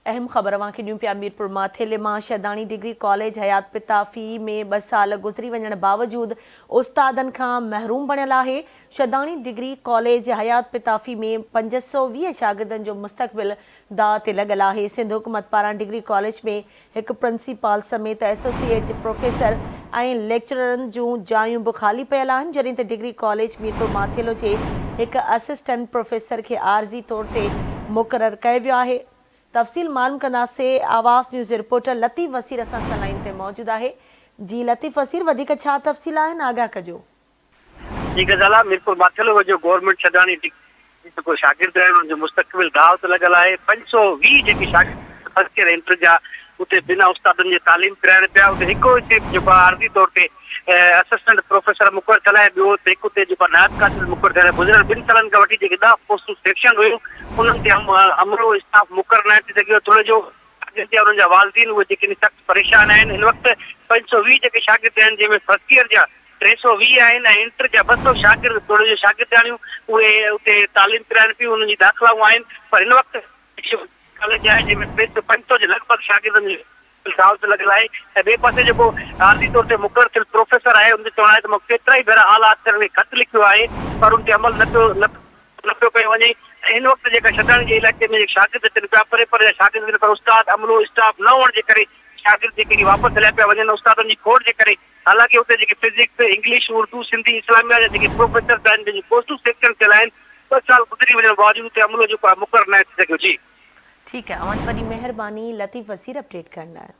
अहम ख़बर वांखे ॾियूं पिया मीरपुर माथेले मां शदाणी डिग्री कॉलेज हयात पिता फ़ी में 2 साल गुज़री वञण बावजूद उस्तादनि खां महरूम बणियल आहे। शदाणी डिग्री कॉलेज हयात पिता फ़ी में 520 शागिर्दनि जो मुस्तक़बिल दाअ ते लॻल आहे। सिंध हुकूमत पारां डिग्री कॉलेज में हिकु प्रिंसिपल समेत एसोसिएट प्रोफेसर ऐं लेक्चररनि जूं जायूं बि ख़ाली पियल आहिनि, जॾहिं त डिग्री कॉलेज मीरपुर माथेलो जे हिकु असिस्टेंट प्रोफेसर खे आरज़ी तौर ते मुक़ररु कयो वियो आहे। तफ़सील मालूम कंदासीं। आवाज़ न्यूज़ रिपोर्टर लतीफ़ वसीर असां सां लाइन ते मौजूदु आहे। जी लतीफ़ वसीर, वधीक छा तफ़सील आहिनि, आगाह कजो। जी गज़ाला, मीरपुर माथेलो जो गवर्नमेंट शदाणी जेको शागिर्द आहिनि उन्हनि जो मुस्तक़बिल दाव ते लॻल आहे। 520 जेके शागिर्द फर्स्ट ईयर इंटर जा उते बिना उस्तादनि जे तालीम कराइण पिया। उते हिकु जेको आरज़ी तौर ते असिस्टेंट प्रोफेसर मुक़ररु थियल आहे, ॿियो हिकु ते जेको नायब कासिल मुक़ररु थियल आहे। गुज़िरियल 2 सालनि खां वठी जेके 10 पोस्टूं सेक्शन हुयूं उन्हनि ते अमलो स्टाफ मुक़ररु न थी सघियो। थोरो जो उन्हनि जा वालदीन उहे जेके सख़्तु परेशान आहिनि। हिन वक़्तु 520 जेके शागिर्द आहिनि, जंहिंमें फर्स्ट ईयर जा 320 आहिनि ऐं इंटर जा 200 शागिर्द थोरो जो शागिर्दाणियूं उहे उते तालीम कराइनि पियूं, उन्हनि जी दाख़िलाऊं आहिनि। पर हिन वक़्तु कॉलेज आहे जंहिंमें 500 जे लॻभॻि शागिर्दनि जो दाव ते लॻल आहे। ऐं ॿिए पासे जेको आरज़ी तौर ते मुक़ररु थियल प्रोफेसर आहे उनजो चवणु आहे त मां केतिरा ई भेरा आला अफ़सरनि खे ख़त लिखियो आहे, पर उन ते अमल न पियो कयो वञे। हिन वक़्तु जेका शदाणी जे इलाइक़े में शागिर्द अचनि पिया, परे परे जा शागिर्द, पर उस्ताद अमलो स्टाफ न हुअण जे करे शागिर्द जेके वापसि हलिया पिया वञनि उस्तादनि जी खोड़ जे करे। हालांकि उते जेके फिजिक्स, इंग्लिश, उर्दू, सिंधी, इस्लामिया जा जेके प्रोफेसर आहिनि, जंहिंजी पोस्टूं सेक्शन थियल आहिनि, 2 साल गुज़री वञण बावजूद उते अमलो जेको आहे मुक़ररु न थी सघियो। जी ठीकु आहे, अवां वॾी महिरबानी लतीफ़ वसीर अपडेट करण लाइ।